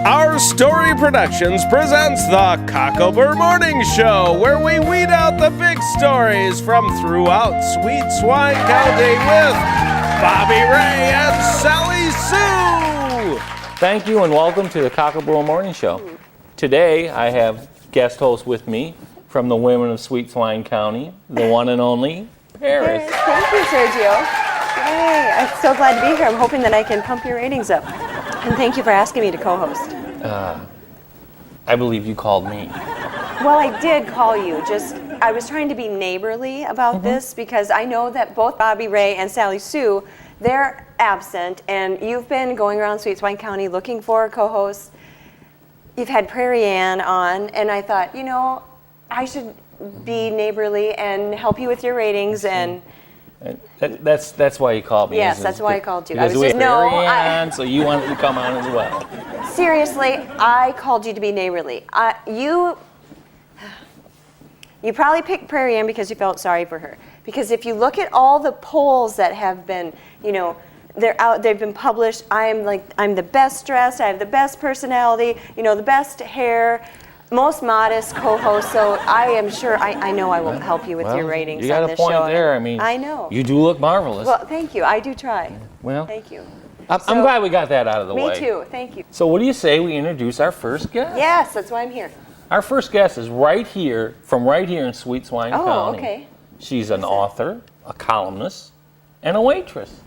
Our Story Productions presents the Cocklebur Morning Show, where we weed out the big stories from throughout Sweet Swine County with Bobby Ray and Sally Sue. Thank you and welcome to the Cocklebur Morning Show. Today I have guest host with me from the women of Sweet Swine County, the one and only Paris. Thank you, Sergio. Yay, I'm so glad to be here. I'm hoping that I can pump your ratings up. And thank you for asking me to co-host. I believe you called me. Well, I did call you. I was trying to be neighborly about this because I know that both Bobby Ray and Sally Sue, they're absent, and you've been going around Sweet Swine County looking for co-hosts. You've had Prairie Ann on, and I thought, I should be neighborly and help you with your ratings and. That's why you called me. Yes, that's why I called you. Because we have Prairie Ann, so you wanted to come on as well. Seriously, I called you to be neighborly. You probably picked Prairie Ann because you felt sorry for her. Because if you look at all the polls that have been, they're out, they've been published. I'm the best dressed. I have the best personality. The best hair. Most modest co-host, so I am sure, I know I will help you with your ratings on this show. You got a point there. I know. You do look marvelous. Well, thank you. I do try. Well, thank you. I'm glad we got that out of the way. Me too. Thank you. So what do you say we introduce our first guest? Yes, that's why I'm here. Our first guest is right here in Sweet Swine County. Oh, okay. She's an author, a columnist, and a waitress.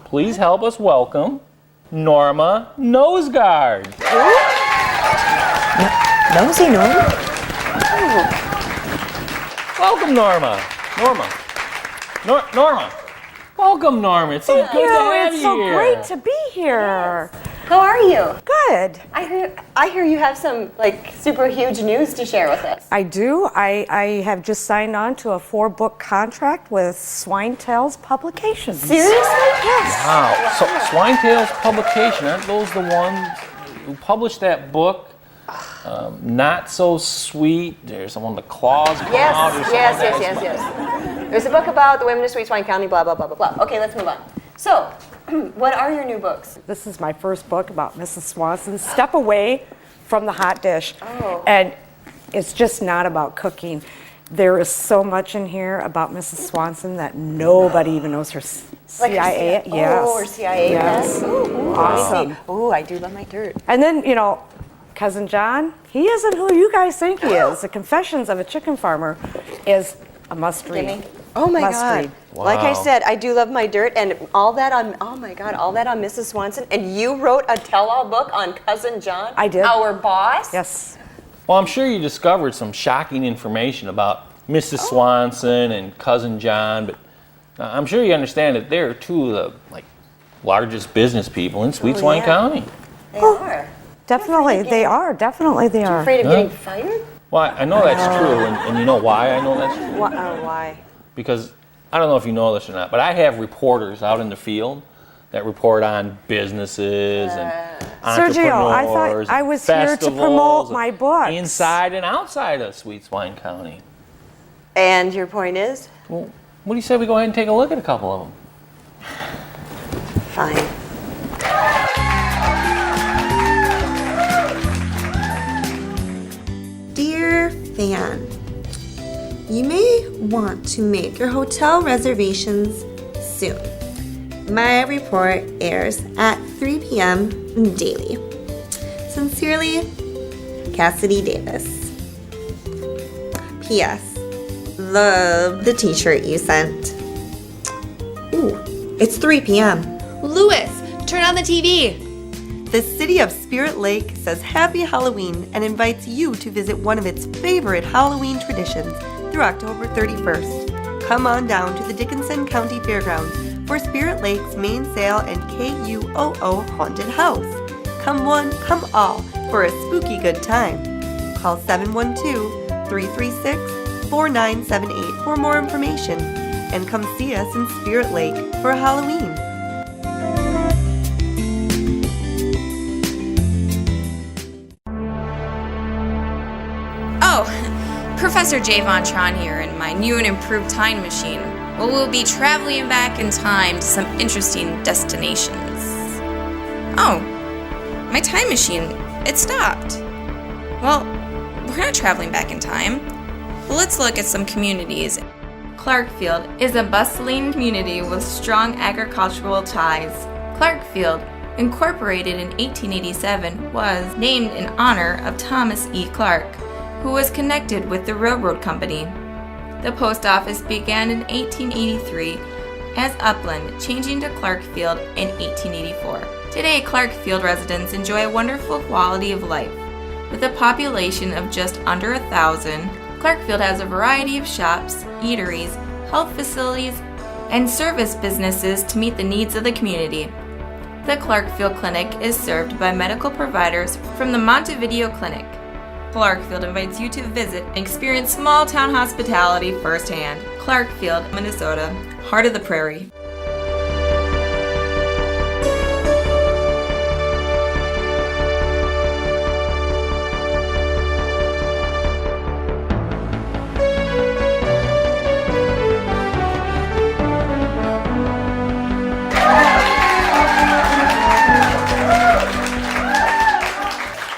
Please help us welcome Norma Noseguard. Nosey Norma? Welcome, Norma. Norma. Welcome, Norma. It's so good to have you It's so here. great to be here. How are you? Good. I hear you have some super huge news to share with us. I do. I have just signed on to a 4-book contract with Swine Tales Publications. Seriously? Yes. Wow. So Swine Tales Publication, aren't those the ones who published that book? Not So Sweet. There's the one the claws come out. Yes. There's a book about the women of Sweet Swine County, blah, blah, blah, blah, blah. Okay, let's move on. So, what are your new books? This is my first book about Mrs. Swanson, Step Away from the Hot Dish. Oh. And it's just not about cooking. There is so much in here about Mrs. Swanson that nobody even knows her CIA. Yes. Oh, her CIA. Yes. Ooh, Awesome. Oh, I do love my dirt. And then, Cousin John, he isn't who you guys think he is. The Confessions of a Chicken Farmer is a must-read. Oh my Must God! read. Wow. Like I said, I do love my dirt, and all that on Mrs. Swanson. And you wrote a tell-all book on Cousin John. I did. Our boss. Yes. Well, I'm sure you discovered some shocking information about Mrs. Swanson and Cousin John, but I'm sure you understand that they're two of the largest business people in Sweet Swine County. They are. Definitely, they are. Definitely, they are. Afraid of getting fired? Well, I know that's true, and you know why I know that's true? Why? Because I don't know if you know this or not, but I have reporters out in the field that report on businesses and entrepreneurs. Sergio, I thought I was here to promote my books. Inside and outside of Sweet Swine County. And your point is? Well, what do you say we go ahead and take a look at a couple of them? Fine. Dear fan, you may want to make your hotel reservations soon. My report airs at 3 p.m. daily. Sincerely, Cassidy Davis. P.S. Love the t-shirt you sent. Ooh, it's 3 p.m. Louis, turn on the TV. The city of Spirit Lake says Happy Halloween and invites you to visit one of its favorite Halloween traditions through October 31st. Come on down to the Dickinson County Fairgrounds for Spirit Lake's main sale and KUOO Haunted House. Come one, come all for a spooky good time. Call 712-336-4978 for more information and come see us in Spirit Lake for Halloween. Oh, Professor J. Von Tron here in my new and improved time machine. Well, we'll be traveling back in time to some interesting destinations. Oh, my time machine, it stopped. Well, we're not traveling back in time. But let's look at some communities. Clarkfield is a bustling community with strong agricultural ties. Clarkfield, incorporated in 1887, was named in honor of Thomas E. Clark, who was connected with the railroad company. The post office began in 1883 as Upland, changing to Clarkfield in 1884. Today, Clarkfield residents enjoy a wonderful quality of life. With a population of just under 1,000, Clarkfield has a variety of shops, eateries, health facilities, and service businesses to meet the needs of the community. The Clarkfield Clinic is served by medical providers from the Montevideo Clinic. Clarkfield invites you to visit and experience small town hospitality firsthand. Clarkfield, Minnesota, heart of the prairie.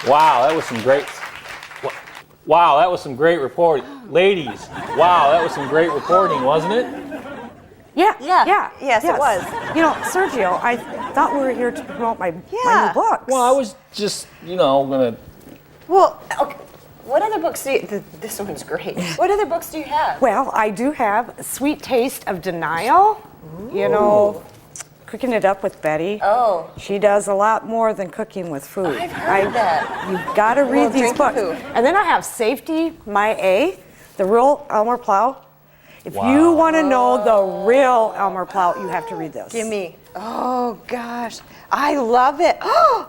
Wow, that was some great reporting. Ladies, wow, that was some great reporting, wasn't it? Yeah. Yes, it was. You know, Sergio, I thought we were here to promote my new books. Well, I was just, gonna... Well, okay. What other books do you... This one's great. What other books do you have? Well, I do have Sweet Taste of Denial. Ooh. You know, Cooking It Up with Betty. Oh. She does a lot more than cooking with food. I've heard that. You've got to read these books. Food. And then I have Safety, My A, the real Elmer Plow. If you want to know the real Elmer Plow, you have to read this. Give me. Oh, gosh. I love it.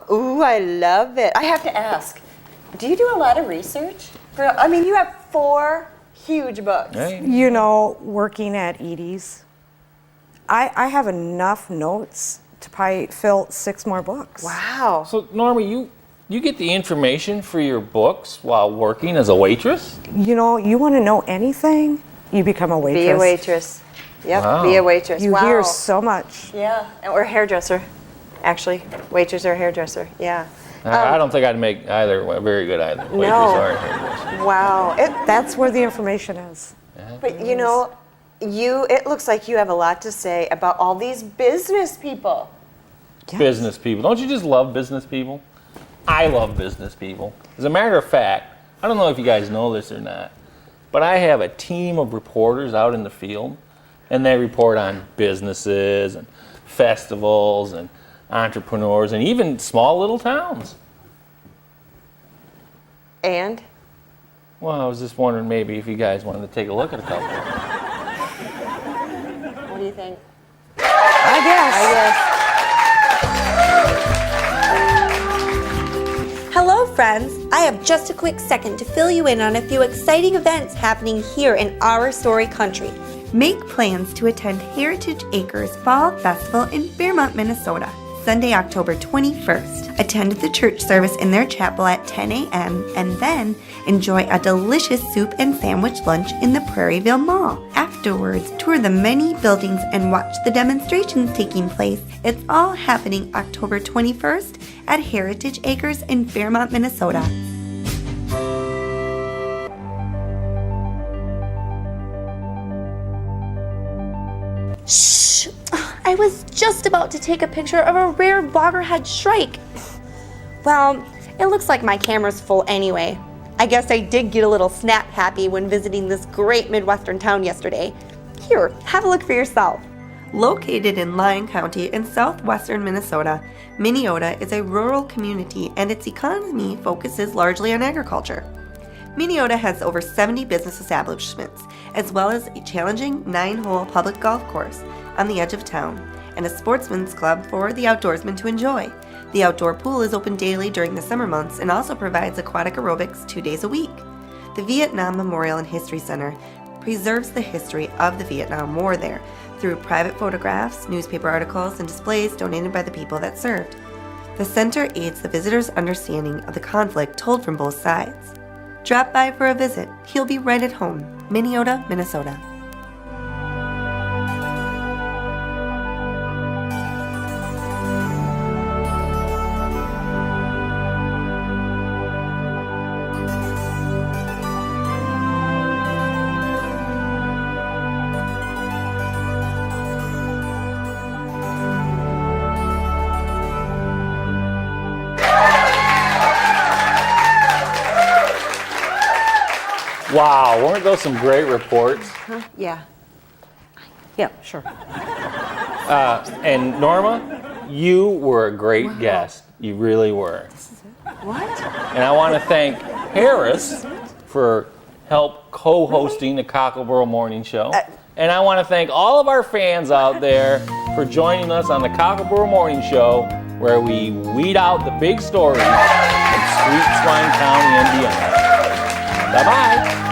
Ooh, I love it. I have to ask, do you do a lot of research? You have 4 huge books. Hey. You know, working at Edie's, I have enough notes to probably fill 6 more books. Wow. So, Norma, you get the information for your books while working as a waitress? You know, you want to know anything, you become a waitress. Be a waitress. Yep, Wow. be a waitress. You wow. hear so much. Yeah, or a hairdresser. Actually, waitress or hairdresser. Yeah. I don't think I'd make either very good either. Waitress or hairdresser. Wow. That's where the information is. But you know, it looks like you have a lot to say about all these business people. Yes. Business people. Don't you just love business people? I love business people. As a matter of fact, I don't know if you guys know this or not, but I have a team of reporters out in the field, and they report on businesses and festivals and entrepreneurs and even small little towns. And? Well, I was just wondering maybe if you guys wanted to take a look at a couple. What do you think? I guess. Hello, friends. I have just a quick second to fill you in on a few exciting events happening here in our Story Country. Make plans to attend Heritage Acres Fall Festival in Fairmont, Minnesota, Sunday, October 21st. Attend the church service in their chapel at 10 a.m. and then enjoy a delicious soup and sandwich lunch in the Prairieville Mall. Afterwards, tour the many buildings and watch the demonstrations taking place. It's all happening October 21st at Heritage Acres in Fairmont, Minnesota. Shh! I was just about to take a picture of a rare loggerhead shrike. Well, it looks like my camera's full anyway. I guess I did get a little snap happy when visiting this great Midwestern town yesterday. Here, have a look for yourself. Located in Lyon County in southwestern Minnesota, Minneota is a rural community and its economy focuses largely on agriculture. Minneota has over 70 business establishments, as well as a challenging 9-hole public golf course on the edge of town, and a sportsman's club for the outdoorsman to enjoy. The outdoor pool is open daily during the summer months and also provides aquatic aerobics 2 days a week. The Vietnam Memorial and History Center preserves the history of the Vietnam War there through private photographs, newspaper articles, and displays donated by the people that served. The center aids the visitor's understanding of the conflict told from both sides. Drop by for a visit. He'll be right at home. Minneota, Minnesota. Wow, weren't those some great reports? Yeah. Yeah, sure. And Norma, you were a great guest. You really were. What? And I want to thank Paris for help co-hosting the Cocklebur Morning Show. And I want to thank all of our fans out there for joining us on the Cocklebur Morning Show, where we weed out the big stories from Sweet Swine County and beyond. Bye-bye.